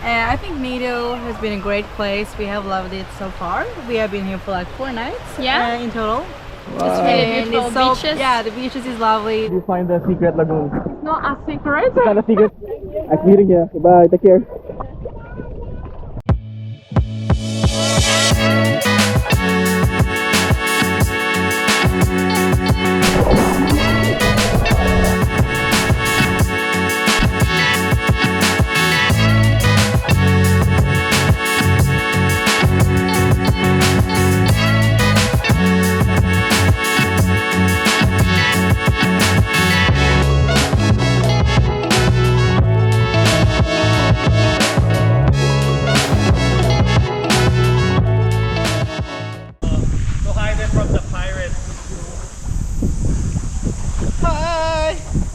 I think Nido has been a great place. We have loved it so far. We have been here for like 4 nights in total. It's really beautiful beaches. Yeah, the beaches is lovely. You find the secret lagoon. It's not a secret. It's not a secret. I'm meeting you. Goodbye. Take care.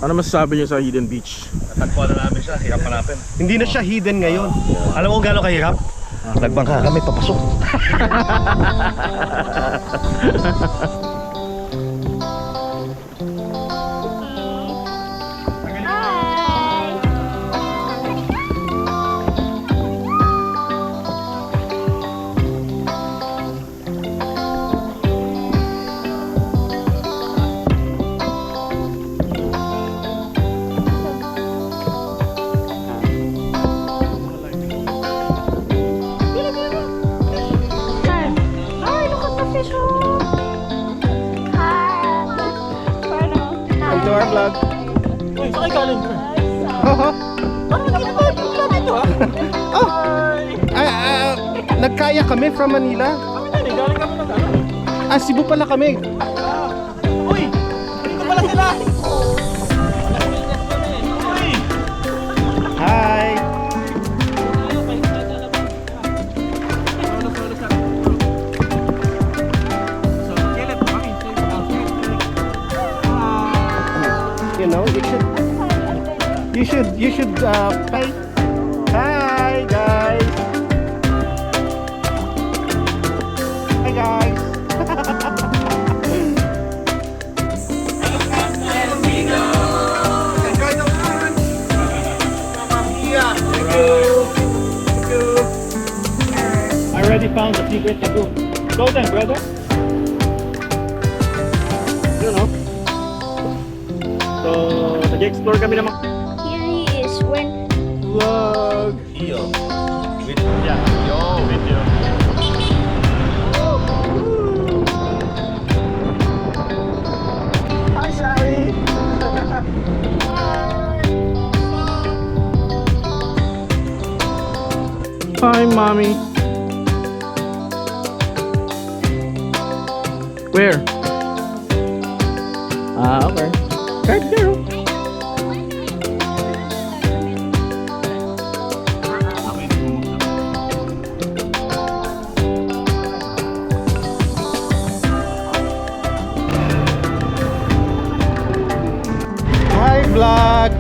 Ano masasabi niyo sa hidden beach? Natagpuan na namin siya, hirap hanapin. Hindi na siya hidden ngayon. Alam mo kung gaano kahirap? Nagbangka kami papasok. Welcome to our vlog. Uy, saan kayo galing? Nagkaya kami from Manila. Galing kami ng ano? Cebu pala kami. Uy! Dito pala sila! Uy! Hi! You know, you should pay. Hi guys. Hi guys. I already found the secret lagoon. Go then, brother. You know. So, nag-explore kami naman. Here he is when Vlog. Yo. Yeah. Yo, video. Hi, Sally. Hi, mommy. Where? Okay. Right there. Hi, vlog.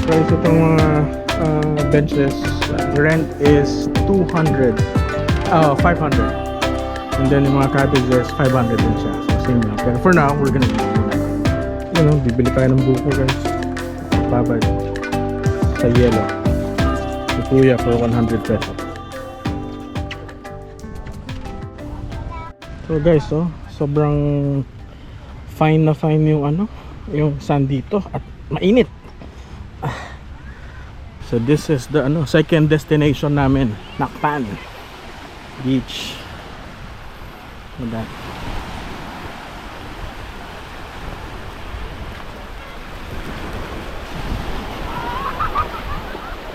Guys, itong mga benches, rent is 200, 500, and then yung mga cottages 500 din siya, so same lang. Pero for now, we're gonna eat muna. You know, bibili tayo ng buko guys, babad sa yelo si kuya for 100 pesos. So guys, sobrang fine na fine yung yung sand dito at mainit. So this is the second destination namin, Nakpan Beach. Look at that.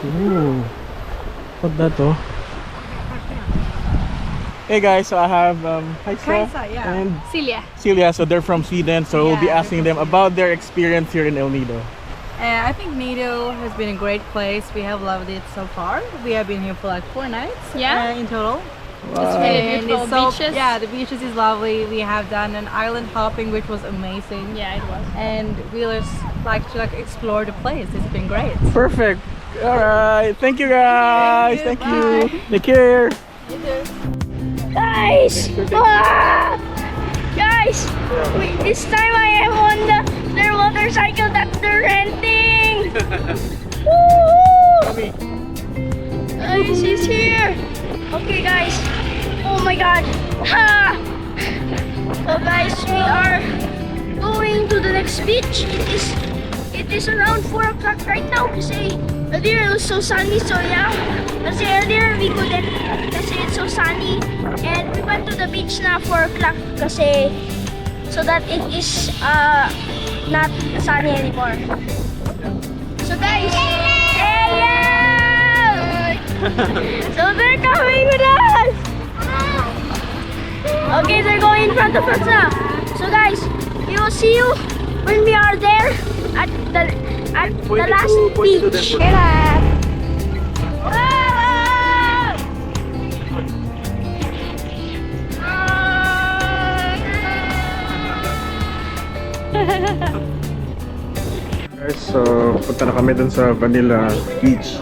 Ooh, what that oh? Hey guys, so I have Kaisa and Celia. So they're from Sweden, so we'll be asking them about their experience here in El Nido. I think Nido has been a great place. We have loved it so far. We have been here for like 4 nights in total. It's really beautiful beaches. Yeah, the beaches is lovely. We have done an island hopping, which was amazing. Yeah, it was. And we just like to explore the place. It's been great. Perfect. All right. Thank you guys. Thank you. Take care. guys! Ah! Guys! This time I am on their motorcycle that they're renting. Woo! Guys, he's here. Okay, guys. Oh my God. Ha! So guys, we are going to the next beach. It is around 4 o'clock right now kasi earlier it was so sunny, so yeah. Kasi earlier we couldn't kasi it's so sunny. And we went to the beach na 4 o'clock kasi so that it is not sunny anymore. So guys, hey! So they're coming with us! Okay, they're going in front of us now. So guys, we will see you when we are there at the last beach. Guys, so punta na kami dun sa Vanilla Beach.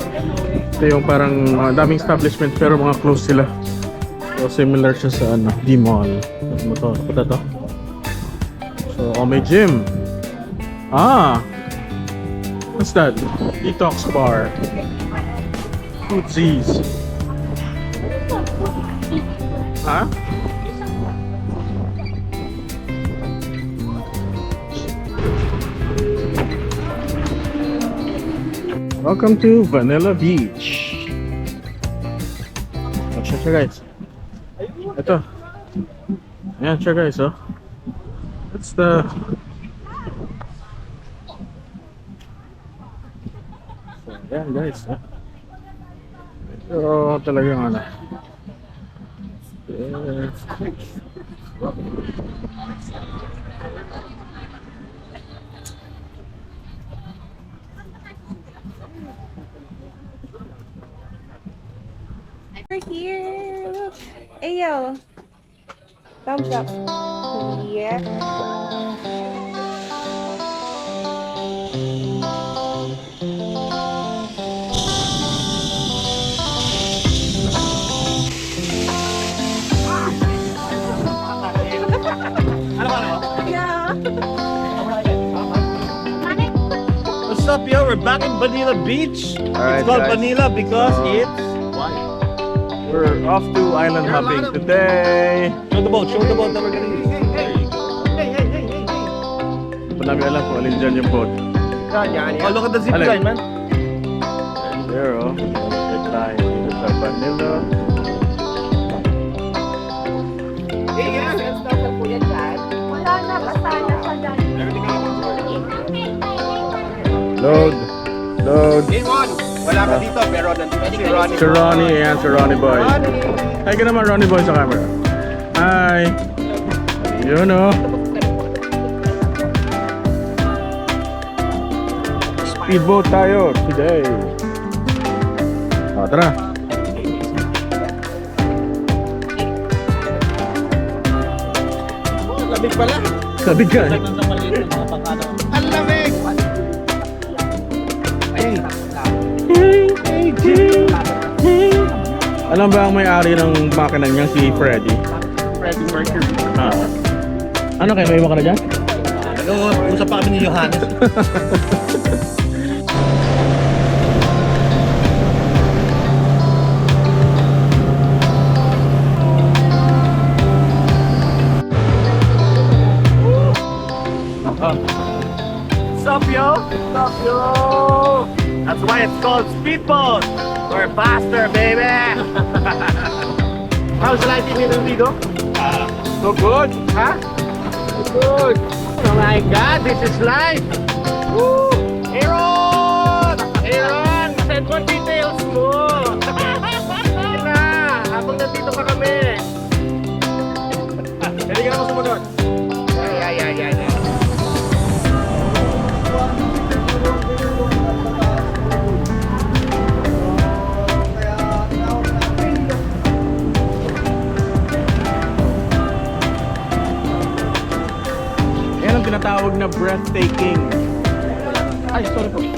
Ito yung parang daming establishment pero mga close sila. So similar siya sa ano, D-Mall. Ano to? Punta to? So may gym. What's that? Detox bar. Footsies. Welcome to Vanilla Beach. Check guys. Ito. Ayan siya guys, oh. That's the so, ayan guys, oh. Ito talagang ano. Yeah. We're here. Hey yo. Thumbs up. Yeah. What's up, yo? We're back in Vanilla Beach. Alright, It's called guys. Vanilla because it's We're off to island hopping today. show the boat that we're gonna use. There you go. Hindi namin alam kung alin dyan yung boat. Oh, look at the zip Alin? line, man. There, oh. Zip line. Dito sa Vanilla. Load. Game on. Wala ka dito, pero nandito si Ronnie. Si Ronnie, ayan, si Ronnie boy. Hi ka naman, Ronnie boy, sa camera. Hi. Yun, oh. Speedboat tayo today. Tara. Lamig pala. Sabi ka. Ang lamig. Alam ba ang may-ari ng makina niya, si Freddy? Freddie Mercury. Ano kayo, may iwan ka na dyan? Usap pa kami ni Johannes. What's up, yo? That's why it's called speedboat. We're faster, baby. How's life in Nido? So good, huh? So good. Oh my God, this is life. Woo! Aaron, send mo details mo. Sige na, habang nandito pa kami. Hindi ka naman sumunod. Yeah. Yan ang tinatawag na breathtaking. Ay, sorry po. Yeah,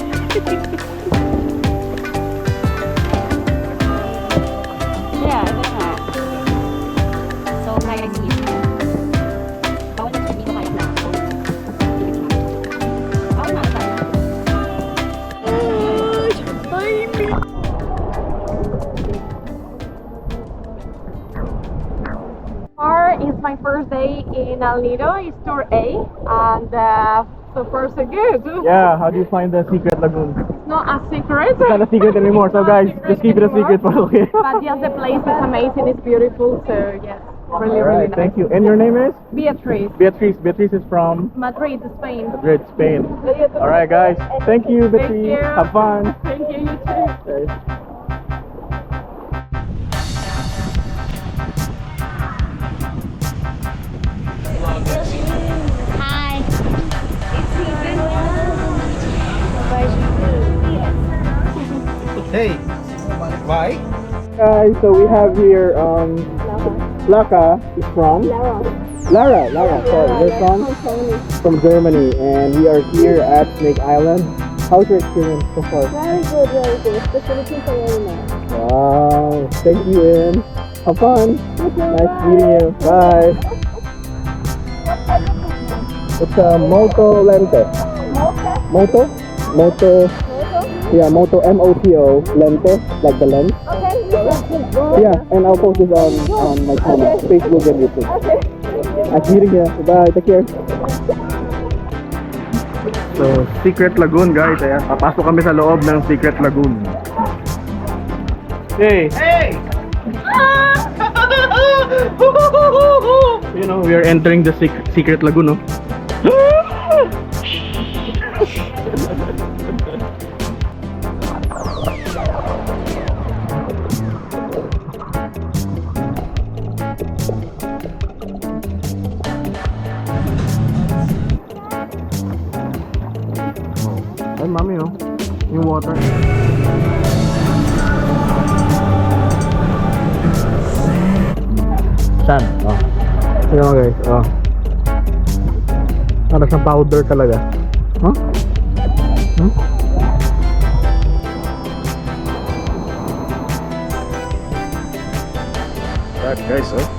ito na nga. So, kaya dito. Bawal na dito kaya na. today in El Nido. It's tour A, and so far so good. Yeah, how do you find the secret lagoon? It's not a secret, It's not a secret anymore, so guys, just keep it a secret for okay. but yes, the place is amazing. It's beautiful. So yes, really, really Alright, nice. thank you. And your name is? Beatrice, Beatrice. Beatrice is from Madrid, Spain. Madrid, Spain. Alright guys, thank you Beatrice. you. Have fun. Thank you, you too. Okay. Hey, why? Guys, so we have here Laka is from Lara, sorry, they're from Germany, and we are here at Snake Island. How's your experience so far? Very good. The Philippines are very nice. Wow, thank you, Ian. Have fun. Nice meeting you. Bye. It's a Moto Lente. Moto. Yeah, Moto M-O-T-O Lente, like the lens. Okay. Yeah, and I'll post this on my channel, Facebook and YouTube. Nice meeting you. Bye. Take care. So, Secret Lagoon guys. Ayan, papasok kami sa loob ng Secret Lagoon. Hey! Hey! You know, we are entering the Secret Lagoon, no? Ay, mami, oh. Yung water. Saan? Oh. Tignan mo guys, oh. Para siyang powder talaga. Huh? Hmm? That guys, oh.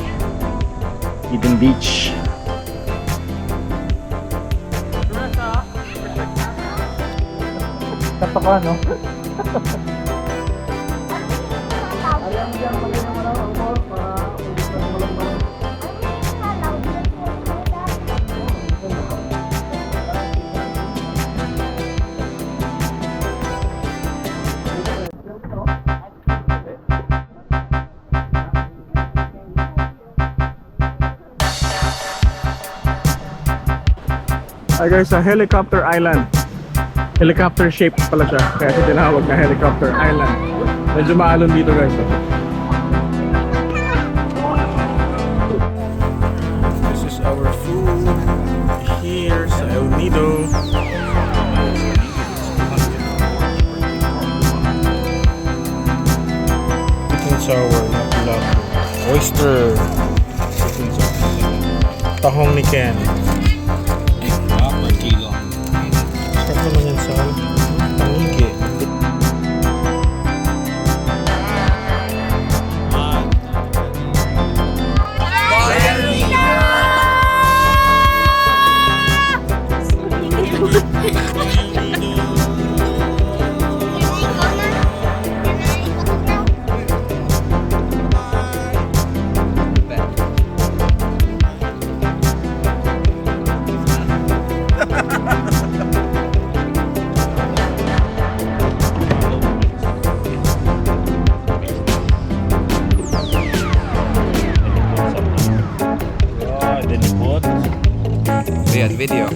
Eden Beach. Tataka, no? Hi guys, sa Helicopter Island. Helicopter shape pala siya, kaya siya tinawag na Helicopter Island. Medyo maalon dito guys. This is our food here sa El Nido. Sweet and sour, lapu-lapu, oyster, tahong ni Ken. Sarap naman yan sa panigi. Video.